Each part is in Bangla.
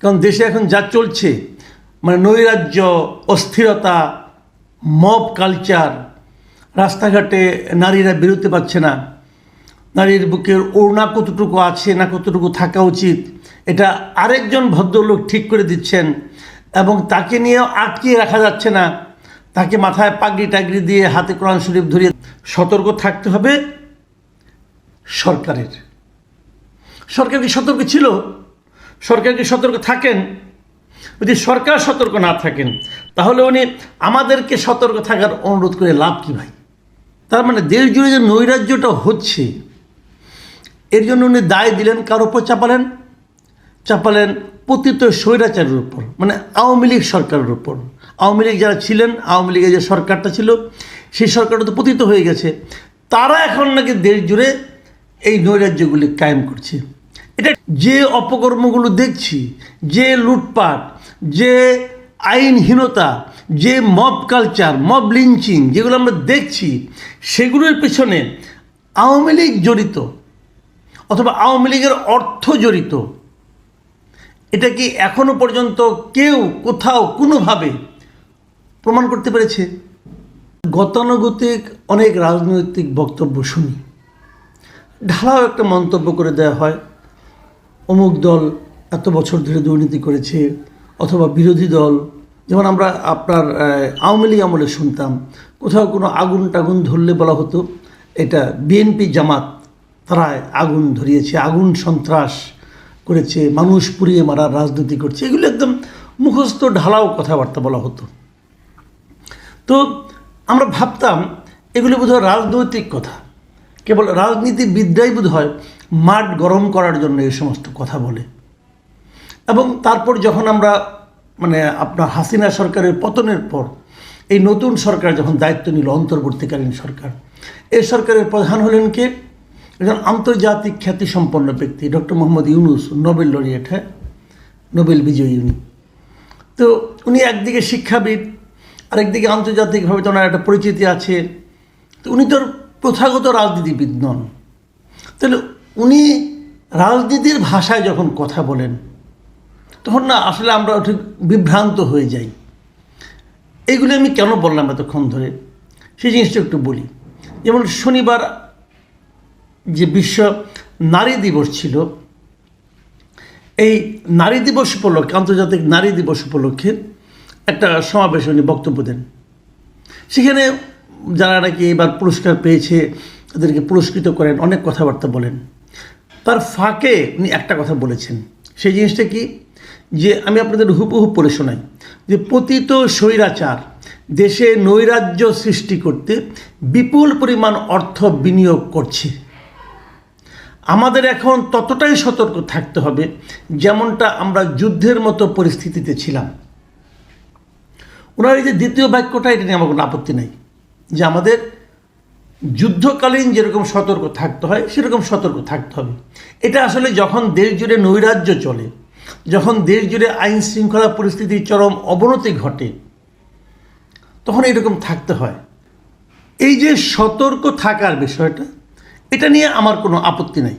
কারণ দেশে এখন যা চলছে মানে নৈরাজ্য, অস্থিরতা, মব কালচার, রাস্তাঘাটে নারীরা বেরোতে পারছে না, নারীর বুকের ওড়না কতটুকু আছে না কতটুকু থাকা উচিত এটা আরেকজন ভদ্রলোক ঠিক করে দিচ্ছেন এবং তাকে নিয়েও আটকিয়ে রাখা যাচ্ছে না, তাকে মাথায় পাগড়ি টাগড়ি দিয়ে হাতে কোরআন শরীফ ধরিয়ে সতর্ক থাকতে হবে সরকারের। সরকার কি সতর্ক ছিল? সরকার কি সতর্ক থাকেন? যদি সরকার সতর্ক না থাকেন তাহলে উনি আমাদেরকে সতর্ক থাকার অনুরোধ করে লাভ কি ভাই? তার মানে দেশ জুড়ে যে নৈরাজ্যটা হচ্ছে এর জন্য উনি দায় দিলেন কার উপর চাপালেন পতিত স্বৈরাচারের উপর, মানে আওয়ামী লীগ সরকারের উপর। আওয়ামী লীগ যারা ছিলেন, আওয়ামী লীগের যে সরকারটা ছিল সেই সরকারটা তো পতিত হয়ে গেছে, তারা এখন নাকি দেশ জুড়ে এই নৈরাজ্যগুলি কায়েম করছে। এটা যে অপকর্মগুলো দেখছি, যে লুটপাট, যে আইনহীনতা, যে মব কালচার, মব লিঞ্চিং যেগুলো আমরা দেখছি সেগুলোর পেছনে আওয়ামী লীগ জড়িত অথবা আওয়ামী লীগের অর্থ জড়িত, এটা কি এখনো পর্যন্ত কেউ কোথাও কোনোভাবে প্রমাণ করতে পেরেছে? গতানুগতিক অনেক রাজনৈতিক বক্তব্য শুনি, ঢালাও একটা মন্তব্য করে দেওয়া হয় অমুক দল এত বছর ধরে দুর্নীতি করেছে, অথবা বিরোধী দল, যেমন আমরা আপনার আওয়ামী লীগ আমলে শুনতাম কোথাও কোনো আগুন টাগুন ধরলে বলা হতো এটা বিএনপি জামাত তারা আগুন ধরিয়েছে, আগুন সন্ত্রাস করেছে, মানুষ পুড়িয়ে মারার রাজনীতি করছে, এগুলো একদম মুখস্থ ঢালাও কথাবার্তা বলা হতো। তো আমরা ভাবতাম এগুলো বোধহয় রাজনৈতিক কথা, কেবল রাজনীতিবিদরাই বোধহয় মাঠ গরম করার জন্য এই সমস্ত কথা বলে। এবং তারপর যখন আমরা মানে আপনার হাসিনা সরকারের পতনের পর এই নতুন সরকার যখন দায়িত্ব নিল, অন্তর্বর্তীকালীন সরকার, এই সরকারের প্রধান হলেন কে? একজন আন্তর্জাতিক খ্যাতিসম্পন্ন ব্যক্তি, doctor Mohammad Yunus, Nobel laureate, হ্যাঁ, নোবেল বিজয়ী উনি। তো উনি একদিকে শিক্ষাবিদ, আরেকদিকে আন্তর্জাতিকভাবে তো ওনার একটা পরিচিতি আছে, তো উনি তো প্রথাগত রাজনীতিবিদ নন। তাহলে উনি রাজনীতির ভাষায় যখন কথা বলেন তখন না আসলে আমরা ঠিক বিভ্রান্ত হয়ে যাই। এইগুলি আমি কেন বললাম এতক্ষণ ধরে সেই জিনিসটা একটু বলি। যেমন শনিবার যে বিশ্ব নারী দিবস ছিল, এই নারী দিবস উপলক্ষে, আন্তর্জাতিক নারী দিবস উপলক্ষে একটা সমাবেশে উনি বক্তব্য দেন। সেখানে যারা নাকি এবার পুরস্কার পেয়েছে তাদেরকে পুরস্কৃত করেন, অনেক কথাবার্তা বলেন। তার ফাঁকে উনি একটা কথা বলেছেন, সেই জিনিসটা কি, যে আমি আপনাদের হুবহু পড়ে শোনাই, যে পতিত স্বৈরাচার দেশে নৈরাজ্য সৃষ্টি করতে বিপুল পরিমাণ অর্থ বিনিয়োগ করছে। আমাদের এখন ততটাই সতর্ক থাকতে হবে যেমনটা আমরা যুদ্ধের মতো পরিস্থিতিতে ছিলাম। ওনার এই যে দ্বিতীয় বাক্যটা, এটা নিয়ে আমার কোনো আপত্তি নেই, যে আমাদের যুদ্ধকালীন যেরকম সতর্ক থাকতে হয় সেরকম সতর্ক থাকতে হবে। এটা আসলে যখন দেশ জুড়ে নৈরাজ্য চলে, যখন দেশ জুড়ে আইন শৃঙ্খলা পরিস্থিতির চরম অবনতি ঘটে, তখন এরকম থাকতে হয়। এই যে সতর্ক থাকার বিষয়টা, এটা নিয়ে আমার কোনো আপত্তি নাই,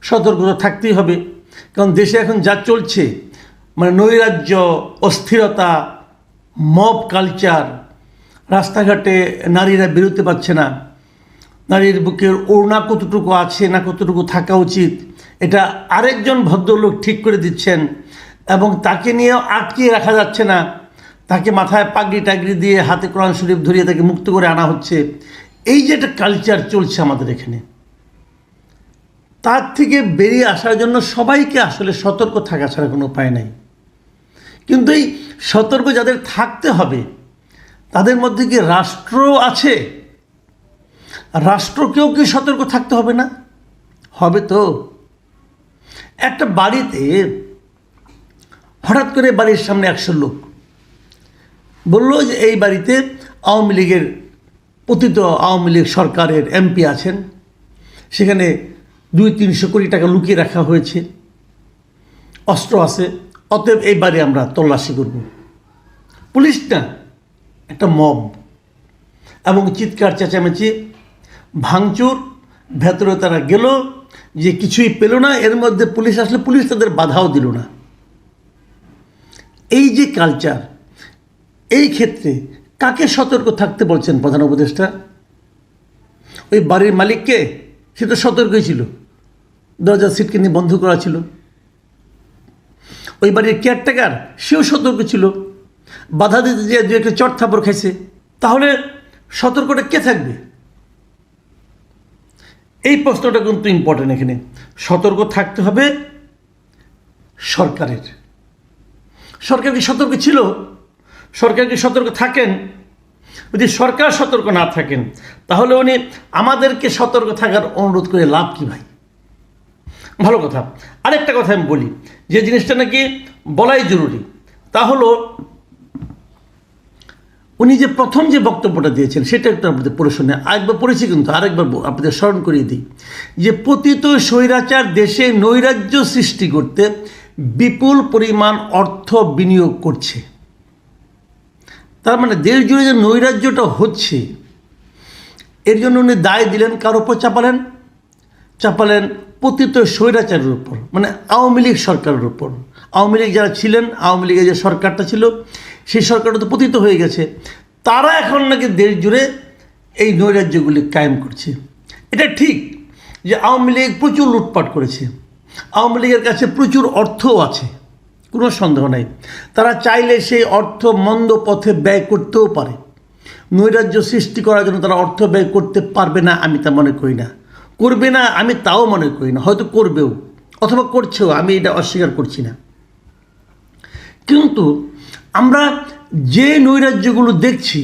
সতর্কতা থাকতেই হবে। কারণ দেশে এখন যা চলছে মানে নৈরাজ্য, অস্থিরতা, মব কালচার, রাস্তাঘাটে নারীরা বেরোতে পারছে না, নারীর বুকের ওড়না কতটুকু আছে না কতটুকু থাকা উচিত এটা আরেকজন ভদ্রলোক ঠিক করে দিচ্ছেন এবং তাকে নিয়েও আটকিয়ে রাখা যাচ্ছে না, তাকে মাথায় পাগড়ি টাগড়ি দিয়ে হাতে কোরআন শরীফ ধরিয়ে তাকে মুক্ত করে আনা হচ্ছে। এই যে একটা কালচার চলছে আমাদের এখানে, তার থেকে বেরিয়ে আসার জন্য সবাইকে আসলে সতর্ক থাকা ছাড়া কোনো উপায় নাই। কিন্তু এই সতর্ক যাদের থাকতে হবে তাদের মধ্যে কি রাষ্ট্র আছে? রাষ্ট্রকেও কি সতর্ক থাকতে হবে না? হবে তো। একটা বাড়িতে হঠাৎ করে বাড়ির সামনে 100 লোক বললো যে এই বাড়িতে আওয়ামী লীগের পতিত আওয়ামী লীগ সরকারের এমপি আছেন, সেখানে 200-300 কোটি টাকা লুকিয়ে রাখা হয়েছে, অস্ত্র আছে, অতএব এই বাড়ি আমরা তল্লাশি করব। পুলিশ না, একটা মব, এবং চিৎকার চেঁচামেচি, ভাঙচুর, ভেতরে তারা গেল, যে কিছুই পেল না। এর মধ্যে পুলিশ আসলে পুলিশ তাদের বাধাও দিল না। এই যে কালচার, এই ক্ষেত্রে কাকে সতর্ক থাকতে বলছেন প্রধান উপদেষ্টা? ওই বাড়ির মালিককে? সে তো সতর্কই ছিল, দরজা সিটকে নিয়ে বন্ধ করা ছিল। ওই বাড়ির কেয়ারটেকার, সেও সতর্ক ছিল, বাধা দিতে যে দু একটা চট থাপড় খাইছে। তাহলে সতর্কটা কে থাকবে? এই প্রশ্নটা কিন্তু ইম্পর্টেন্ট। এখানে সতর্ক থাকতে হবে সরকারের। সরকার কি সতর্ক ছিল? সরকার কি সতর্ক থাকেন? যদি সরকার সতর্ক না থাকেন, তাহলে উনি আমাদেরকে সতর্ক থাকার অনুরোধ করে লাভ কি ভাই? ভালো কথা। আরেকটা কথা আমি বলি, যে জিনিসটা নাকি বলাই জরুরি, তা হলো উনি যে প্রথম যে বক্তব্যটা দিয়েছেন সেটা একটু আপনাদের পড়ে শুনে, আরেকবার পড়েছি কিন্তু আরেকবার আপনাদের স্মরণ করিয়ে দিই, যে পতিত স্বৈরাচার দেশে নৈরাজ্য সৃষ্টি করতে বিপুল পরিমাণ অর্থ বিনিয়োগ করছে। তার মানে দেশ জুড়ে যে নৈরাজ্যটা হচ্ছে, এর জন্য উনি দায় দিলেন কার উপর? চাপালেন পতিত স্বৈরাচারের উপর, মানে আওয়ামী লীগ সরকারের উপর। আওয়ামী লীগ যারা ছিলেন, আওয়ামী লীগের যে সরকারটা ছিল, সেই সরকারটা তো পতিত হয়ে গেছে। তারা এখন নাকি দেশ জুড়ে এই নৈরাজ্যগুলি কায়েম করছে। এটা ঠিক যে আওয়ামী লীগ প্রচুর লুটপাট করেছে, আওয়ামী লীগের কাছে প্রচুর অর্থও আছে, কোনো সন্দেহ নাই। তারা চাইলে সেই অর্থ মন্দ পথে ব্যয় করতেও পারে। নৈরাজ্য সৃষ্টি করার জন্য তারা অর্থ ব্যয় করতে পারবে না আমি তা মনে করি না, করবে না আমি তাও মনে করি না, হয়তো করবেও অথবা করছেও, আমি এটা অস্বীকার করছি না। কিন্তু আমরা যে নৈরাজ্যগুলো দেখছি,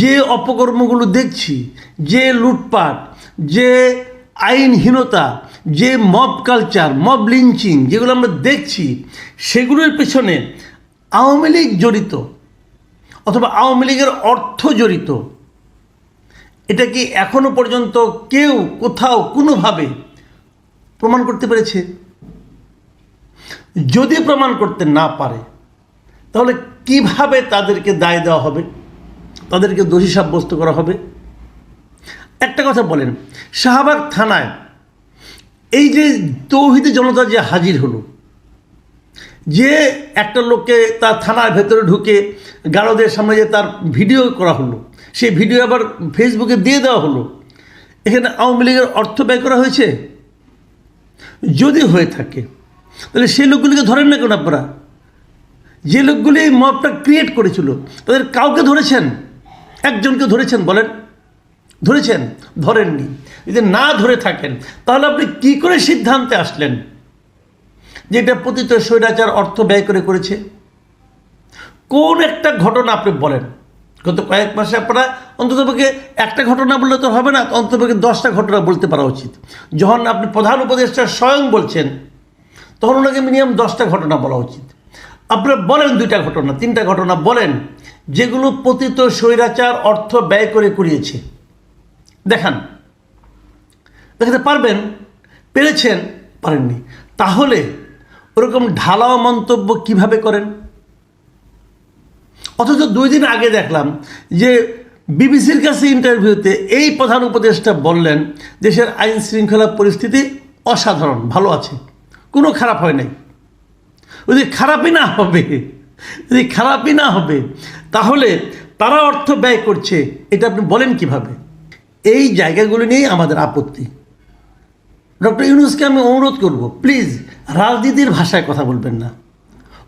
যে অপকর্মগুলো দেখছি, যে লুটপাট, যে আইনহীনতা, যে মব কালচার, মব লিঞ্চিং যেগুলো আমরা দেখছি, সেগুলোর পেছনে আওয়ামী লীগ জড়িত অথবা আওয়ামী লীগের অর্থ জড়িত, এটা কি এখনো পর্যন্ত কেউ কোথাও কোনোভাবে প্রমাণ করতে পেরেছে? যদি প্রমাণ করতে না পারে, তাহলে কিভাবে তাদেরকে দায় দেওয়া হবে, তাদেরকে দোষী সাব্যস্ত করা হবে? একটা কথা বলেন, শাহবাগ থানায় এই যে তৌহিদি জনতা যে হাজির হলো, যে একটা লোককে তার থানার ভেতরে ঢুকে গারদের সামনে যে তার ভিডিও করা হলো, সেই ভিডিও আবার ফেসবুকে দিয়ে দেওয়া হলো, এখানে আওয়ামী লীগের অর্থ ব্যয় করা হয়েছে? যদি হয়ে থাকে, তাহলে সেই লোকগুলিকে ধরেন না কেন আপনারা? যে লোকগুলি এই মবটা ক্রিয়েট করেছিল, তাদের কাউকে ধরেছেন? একজনকে ধরেছেন বলেন? ধরেছেন? ধরেননি। যদি না ধরে থাকেন, তাহলে আপনি কি করে সিদ্ধান্তে আসলেন যে এটা পতিত স্বৈরাচার অর্থ ব্যয় করেছে? কোন একটা ঘটনা আপনি বলেন? গত কয়েক মাসে আপনারা অন্ততপক্ষে একটা ঘটনা বললে তো হবে না, অন্ততপক্ষে 10টা ঘটনা বলতে পারা উচিত। যখন আপনি প্রধান উপদেষ্টা স্বয়ং বলছেন, তখন ওনাকে মিনিমাম 10টা ঘটনা বলা উচিত। আপনারা বলেন 2টা ঘটনা, 3টা ঘটনা বলেন যেগুলো পতিত স্বৈরাচার অর্থ ব্যয় করিয়েছে। দেখাতে পারবেন? পেরেছেন? পারেননি? তাহলে ওরকম ঢালাও মন্তব্য কিভাবে করেন? অথচ 2 দিন আগে দেখলাম যে বিবিসির কাছে ইন্টারভিউতে এই প্রধান উপদেষ্টা বললেন দেশের আইন শৃঙ্খলা পরিস্থিতি অসাধারণ, ভালো আছে, কোনো খারাপ হয় নাই। যদি খারাপই না হবে, তাহলে তারা অর্থ ব্যয় করছে, এটা আপনি বলেন কিভাবে? এই জায়গাগুলো নিয়েই আমাদের আপত্তি। ডক্টর ইউনূসকে আমি অনুরোধ করব, প্লিজ রাজনীতির ভাষায় কথা বলবেন না,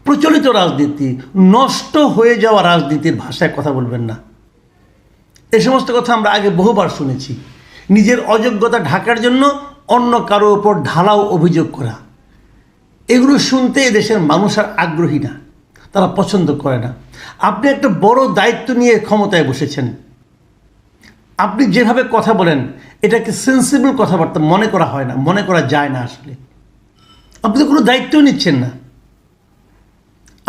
প্রচলিত রাজনীতি, নষ্ট হয়ে যাওয়া রাজনীতির ভাষায় কথা বলবেন না। এই সমস্ত কথা আমরা আগে বহুবার শুনেছি। নিজের অযোগ্যতা ঢাকার জন্য অন্য কারো ওপর ঢালাও অভিযোগ করা, এগুলো শুনতে দেশের মানুষ আর আগ্রহী না, তারা পছন্দ করে না। আপনি একটা বড় দায়িত্ব নিয়ে ক্ষমতায় বসেছেন, আপনি যেভাবে কথা বলেন এটাকে সেন্সিবল কথাবার্তা মনে করা হয় না, মনে করা যায় না। আসলে আপনি তো কোনো দায়িত্বও নিচ্ছেন না।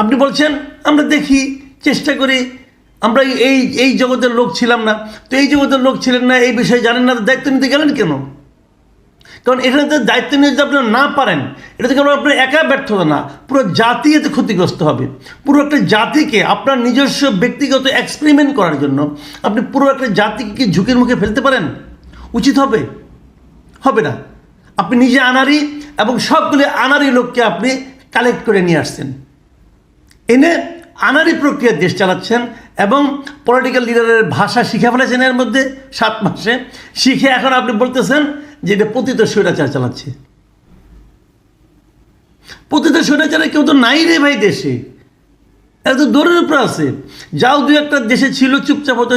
আপনি বলছেন আমরা দেখি, চেষ্টা করি, আমরা এই জগতের লোক ছিলাম না। তো এই জগতের লোক ছিলেন না, এই বিষয়ে জানেন না, দায়িত্ব নিতে গেলেন কেন? কারণ এখানে তো দায়িত্ব নিয়ে যদি আপনারা না পারেন, এটা তো কেন আপনার একা ব্যর্থতা না, পুরো জাতি এতে ক্ষতিগ্রস্ত হবে। পুরো একটা জাতিকে আপনার নিজস্ব ব্যক্তিগত এক্সপেরিমেন্ট করার জন্য আপনি পুরো একটা জাতিকে কি ঝুঁকির মুখে ফেলতে পারেন? উচিত হবে না। আপনি নিজে আনারি এবং সবগুলি আনারি লোককে আপনি কালেক্ট করে নিয়ে আসছেন। এনে আনারি প্রক্রিয়া দেশ চালাচ্ছেন এবং পলিটিক্যাল লিডারের ভাষা শিখে ফেলেছেন এর মধ্যে 7 মাসে। শিখে এখন আপনি বলতেছেন যে এটা পতিত স্বৈরাচার চালাচ্ছে। পতিত স্বৈরাচারে কেউ তো নাই রে ভাই দেশে, এরা তো দৌড়ের উপর আছে। যাও দু একটা দেশে ছিল চুপচাপ হতো,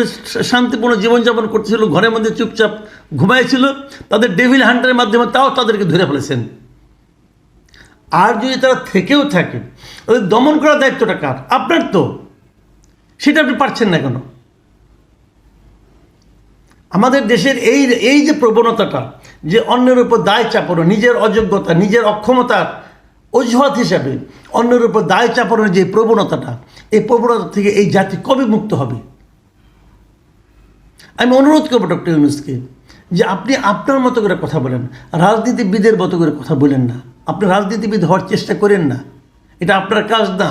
শান্তিপূর্ণ জীবনযাপন করতেছিল, ঘরের মধ্যে চুপচাপ ঘুমাইছিল, তাদের ডেভিল হান্টারের মাধ্যমে তাও তাদেরকে ধরে ফেলেছেন। আর যদি তারা থেকেও থাকে, ওদের দমন করার দায়িত্বটা কার? আপনার তো, সেটা আপনি পারছেন না কেন? আমাদের দেশের এই যে প্রবণতাটা, যে অন্যের উপর দায় চাপানো, নিজের অযোগ্যতা, নিজের অক্ষমতার অজুহাত হিসাবে অন্যের উপর দায় চাপানোর যে প্রবণতাটা, এই প্রবণতা থেকে এই জাতি কবে মুক্ত হবে? আমি অনুরোধ করবো ডক্টর ইউনূসকে যে আপনি আপনার মতো করে কথা বলেন, রাজনীতিবিদের মতো করে কথা বলেন না। আপনি রাজনীতিবিদ হওয়ার চেষ্টা করেন না, এটা আপনার কাজ না।